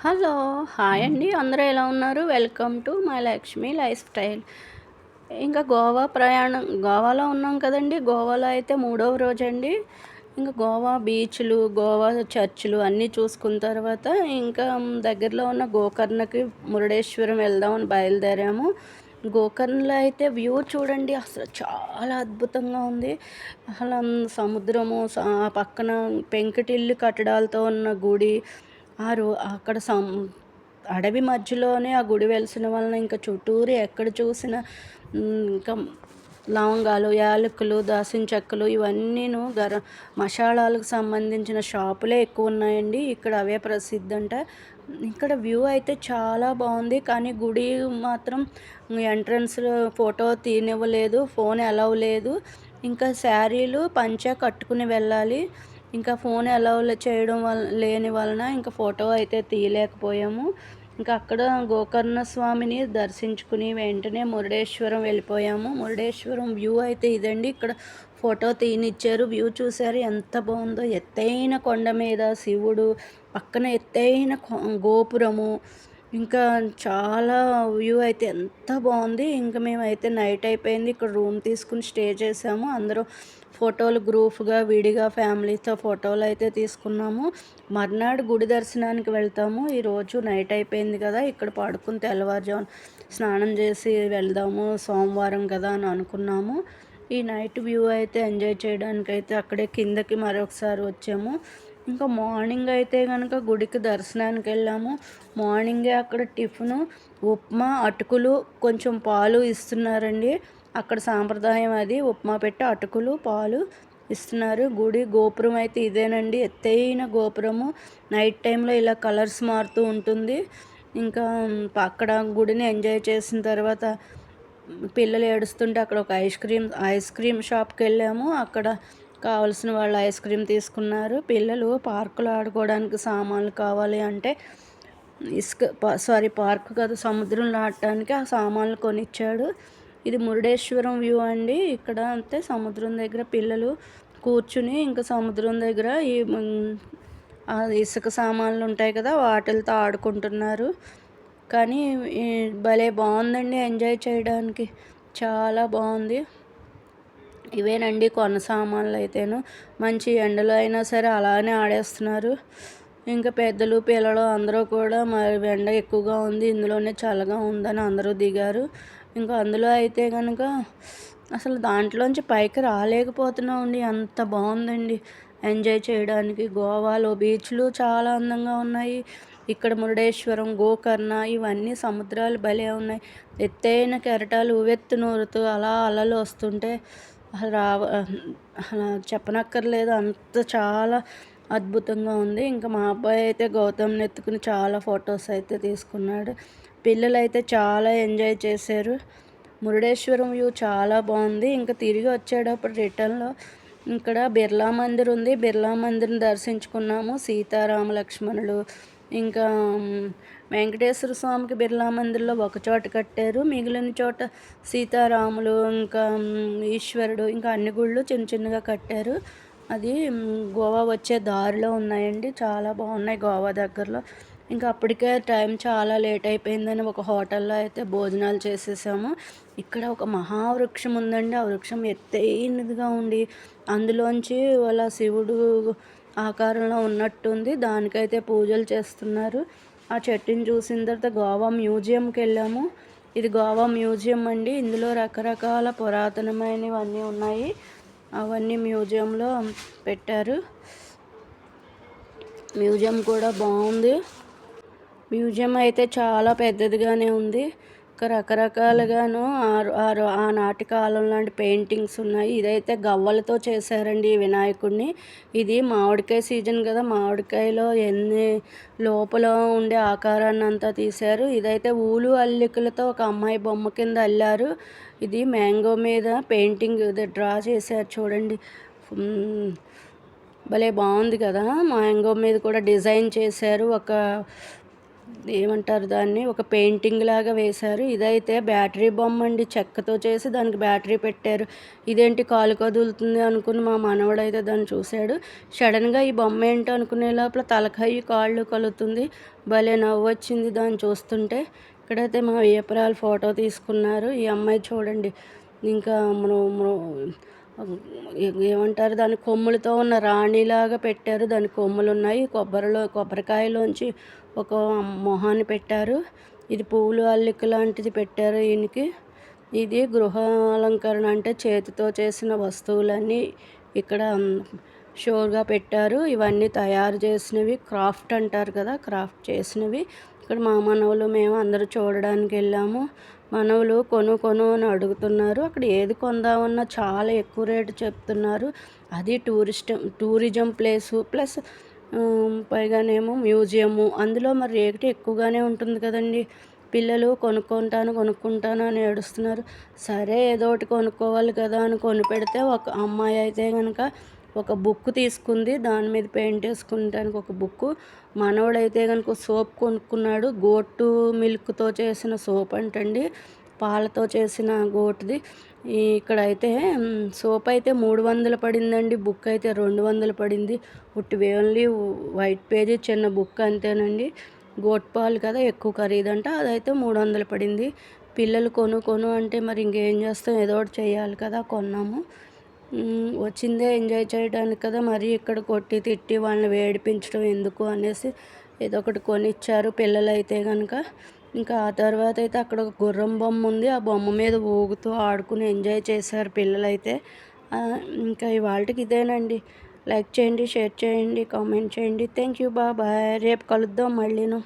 Hello! Hi అండి. అందరూ ఎలా ఉన్నారు? Welcome to my Lakshmi life style. ఇంకా గోవా ప్రయాణం గోవాలో ఉన్నాం కదండీ! గోవాలో అయితే మూడవ రోజండి. ఇంకా గోవా బీచ్‌లు, గోవా చర్చ్‌లు అన్నీ చూసుకున్న తర్వాత ఇంకా దగ్గరలో ఉన్న గోకర్ణకి, మురుడేశ్వరం వెళ్దామని బయలుదేరాము. గోకర్ణలో అయితే వ్యూ చూడండి అసలు చాలా అద్భుతంగా ఉంది. అసలు సముద్రము పక్కన పెంకుటిల్లు కట్టడాలతో ఉన్న గుడి. అక్కడ అడవి మధ్యలోనే ఆ గుడి వెలిసిన వలన ఇంకా చుట్టూరు ఎక్కడ చూసినా ఇంకా లవంగాలు, యాలకులు, దాల్చిన చెక్కలు ఇవన్నీను మసాలాలకు సంబంధించిన షాపులే ఎక్కువ ఉన్నాయండి. ఇక్కడ అవే ప్రసిద్ధంట. ఇక్కడ వ్యూ అయితే చాలా బాగుంది. కానీ గుడి మాత్రం ఎంట్రన్స్‌లో ఫోటో తీయనివ్వలేదు. ఫోన్ అలౌ లేదు. ఇంకా శారీలు, పంచ కట్టుకుని వెళ్ళాలి. ఇంకా ఫోన్ అలౌ చేయడం లేని వలన ఇంకా ఫోటో అయితే తీయలేకపోయాము. ఇంకా అక్కడ గోకర్ణ స్వామిని దర్శించుకుని వెంటనే మురుడేశ్వరం వెళ్ళిపోయాము. మురుడేశ్వరం వ్యూ అయితే ఇదండి. ఇక్కడ ఫోటో తీయనిచ్చారు. వ్యూ చూసారు ఎంత బాగుందో. ఎత్తైన కొండ మీద శివుడు, పక్కన ఎత్తైన గోపురము, ఇంకా చాలా వ్యూ అయితే ఎంత బాగుంది. ఇంకా మేమైతే నైట్ అయిపోయింది. ఇక్కడ రూమ్ తీసుకుని స్టే చేసాము. అందరూ ఫోటోలు గ్రూప్గా, విడిగా ఫ్యామిలీతో ఫోటోలు అయితే తీసుకున్నాము. మర్నాడు గుడి దర్శనానికి వెళ్తాము. ఈరోజు నైట్ అయిపోయింది కదా, ఇక్కడ పడుకుని తెల్లవారుజామున స్నానం చేసి వెళ్దాము, సోమవారం కదా అని అనుకున్నాము. ఈ నైట్ వ్యూ అయితే ఎంజాయ్ చేయడానికైతే అక్కడే కిందకి మరొకసారి వచ్చాము. ఇంకా మార్నింగ్ అయితే కనుక గుడికి దర్శనానికి వెళ్ళాము. మార్నింగే అక్కడ టిఫిను, ఉప్మా, అటుకులు, కొంచెం పాలు ఇస్తున్నారండి. అక్కడ సాంప్రదాయం అది. ఉప్మా పెట్టి అటుకులు, పాలు ఇస్తున్నారు. గుడి గోపురం అయితే ఇదేనండి. ఎత్తైన గోపురము. నైట్ టైంలో ఇలా కలర్స్ మారుతూ ఉంటుంది. ఇంకా అక్కడ గుడిని ఎంజాయ్ చేసిన తర్వాత పిల్లలు ఏడుస్తుంటే అక్కడ ఒక ఐస్ క్రీమ్ షాప్కి వెళ్ళాము. అక్కడ కావాల్సిన వాళ్ళు ఐస్ క్రీమ్ తీసుకున్నారు. పిల్లలు పార్కులో ఆడుకోవడానికి సామాన్లు కావాలి అంటే పార్క్ కాదు, సముద్రంలో ఆడటానికి ఆ సామాన్లు కొనిచ్చాడు. ఇది మురుడేశ్వరం వ్యూ అండి. ఇక్కడ అంతే సముద్రం దగ్గర పిల్లలు కూర్చుని ఇంకా సముద్రం దగ్గర ఇసుక సామాన్లు ఉంటాయి కదా, వాటిలతో ఆడుకుంటున్నారు. కానీ భలే బాగుందండి ఎంజాయ్ చేయడానికి. చాలా బాగుంది. ఇవేనండి కొన్న సామాన్లు అయితేను. మంచి ఎండలో అయినా సరే అలానే ఆడేస్తున్నారు. ఇంకా పెద్దలు, పిల్లలు అందరూ కూడా మరి ఎండ ఎక్కువగా ఉంది, ఇందులోనే చల్లగా ఉందని అందరూ దిగారు. ఇంకా అందులో అయితే కనుక అసలు దాంట్లోంచి పైకి రాలేకపోతున్నామండి. అంత బాగుందండి ఎంజాయ్ చేయడానికి. గోవాలో బీచ్లు చాలా అందంగా ఉన్నాయి. ఇక్కడ మురుడేశ్వరం, గోకర్ణ ఇవన్నీ సముద్రాలు భలే ఉన్నాయి. ఎత్తైన కెరటాలు ఉవ్వెత్తునూరుతూ అలా అలలు వస్తుంటే అలా చెప్పనక్కర్లేదు, అంత చాలా అద్భుతంగా ఉంది. ఇంకా మా అబ్బాయి అయితే గౌతమ్ని ఎత్తుకుని చాలా ఫొటోస్ అయితే తీసుకున్నాడు. పిల్లలైతే చాలా ఎంజాయ్ చేశారు. మురుడేశ్వరం వ్యూ చాలా బాగుంది. ఇంకా తిరిగి వచ్చేటప్పుడు రిటర్న్లో ఇక్కడ బిర్లా మందిర్ ఉంది. బిర్లా మందిర్ని దర్శించుకున్నాము. సీతారామ లక్ష్మణులు, ఇంకా వెంకటేశ్వర స్వామికి బిర్లా మందిర్లో ఒక చోట కట్టారు. మిగిలిన చోట సీతారాములు, ఇంకా ఈశ్వరుడు, ఇంకా అన్ని గుళ్ళు చిన్న చిన్నగా కట్టారు. అది గోవా వచ్చే దారిలో ఉన్నాయండి. చాలా బాగున్నాయి గోవా దగ్గరలో. ఇంకా అప్పటికే టైం చాలా లేట్ అయిపోయిందని ఒక హోటల్లో అయితే భోజనాలు చేసేసాము. ఇక్కడ ఒక మహావృక్షం ఉందండి. ఆ వృక్షం ఎత్తైనదిగా ఉండి అందులోంచి వాళ్ళ శివుడు ఆకారంలో ఉన్నట్టుంది. దానికైతే పూజలు చేస్తున్నారు. ఆ చెట్టుని చూసిన తర్వాత గోవా మ్యూజియంకి వెళ్ళాము. ఇది గోవా మ్యూజియం అండి. ఇందులో రకరకాల పురాతనమైనవన్నీ ఉన్నాయి. అవన్నీ మ్యూజియంలో పెట్టారు. మ్యూజియం కూడా బాగుంది. మ్యూజియం అయితే చాలా పెద్దదిగానే ఉంది. రకరకాలుగాను ఆనాటి కాలం లాంటి పెయింటింగ్స్ ఉన్నాయి. ఇదైతే గవ్వలతో చేశారండి ఈ వినాయకుడిని. ఇది మామిడికాయ సీజన్ కదా, మామిడికాయలో ఎన్ని లోపల ఉండే ఆకారాన్ని అంతా తీశారు. ఇదైతే ఊలు అల్లికలతో ఒక అమ్మాయి బొమ్మ కింద అల్లారు. ఇది మ్యాంగో మీద పెయింటింగ్ డ్రా చేశారు చూడండి. భలే బాగుంది కదా. మ్యాంగో మీద కూడా డిజైన్ చేశారు. ఒక ఏమంటారు దాన్ని, ఒక పెయింటింగ్ లాగా వేశారు. ఇదైతే బ్యాటరీ బొమ్మ అండి, చెక్కతో చేసి దానికి బ్యాటరీ పెట్టారు. ఇదేంటి కాలు కదులుతుంది అనుకుని మా మనవడైతే దాన్ని చూశాడు. సడన్గా ఈ బొమ్మ ఏంటో అనుకునే లోపల తలకాయి కాళ్ళు కలుగుతుంది. భలే నవ్వు వచ్చింది దాన్ని చూస్తుంటే. ఇక్కడైతే మా వియ్యపురాలు ఫోటో తీసుకున్నారు. ఈ అమ్మాయి చూడండి, ఇంకా ఏమంటారు దాని, కొమ్ములతో ఉన్న రాణిలాగా పెట్టారు. దాని కొమ్ములు ఉన్నాయి. కొబ్బరికాయలోంచి ఒక మొహాన్ని పెట్టారు. ఇది పువ్వులు అల్లిక లాంటిది పెట్టారు ఈయనకి. ఇది గృహ అలంకరణ, అంటే చేతితో చేసిన వస్తువులన్నీ ఇక్కడ షోగా పెట్టారు. ఇవన్నీ తయారు చేసినవి, క్రాఫ్ట్ అంటారు కదా, క్రాఫ్ట్ చేసినవి. ఇక్కడ మా మనవలు మేము అందరూ చూడడానికి వెళ్ళాము. మనవలు కొను అని అడుగుతున్నారు. అక్కడ ఏది కొందామన్నా చాలా ఎక్కువ రేటు చెప్తున్నారు. అది టూరిజం ప్లేసు ప్లస్ పైగానేమో మ్యూజియము. అందులో మరి రేటు ఎక్కువగానే ఉంటుంది కదండి. పిల్లలు కొనుక్కుంటాను అని ఏడుస్తున్నారు. సరే ఏదో ఒకటి కొనుక్కోవాలి కదా అని కొనిపెడితే ఒక అమ్మాయి అయితే కనుక ఒక బుక్ తీసుకుంది. దాని మీద పెయింట్ వేసుకుంటానికి ఒక బుక్కు. మనవడైతే కనుక సోప్ కొనుక్కున్నాడు. గోటు మిల్క్తో చేసిన సోప్ అంటండి, పాలతో చేసిన గోటుది. ఇక్కడైతే సోప్ అయితే 300 పడిందండి. బుక్ అయితే 200 పడింది. ఓన్లీ వైట్ పేజీ చిన్న బుక్ అంతేనండి. గోట్ పాలు కదా, ఎక్కువ ఖరీదంట. అదైతే 300 పడింది. పిల్లలు కొను అంటే మరి ఇంకేం చేస్తాం, ఏదో ఒకటి చేయాలి కదా, కొన్నాము. వచ్చిందే ఎంజాయ్ చేయడానికి కదా, మరి ఇక్కడ కొట్టి తిట్టి వాళ్ళని వేడిపించడం ఎందుకు అనేసి ఏదో ఒకటి కొనిచ్చారు పిల్లలైతే కనుక. ఇంకా ఆ తర్వాత అయితే అక్కడ ఒక గుర్రం బొమ్మ ఉంది. ఆ బొమ్మ మీద ఊగుతూ ఆడుకుని ఎంజాయ్ చేశారు పిల్లలైతే. ఇంకా ఇవాళకి ఇదేనండి. లైక్ చేయండి, షేర్ చేయండి, కామెంట్ చేయండి. Thank you, bye. రేపు కలుద్దాం మళ్ళీను.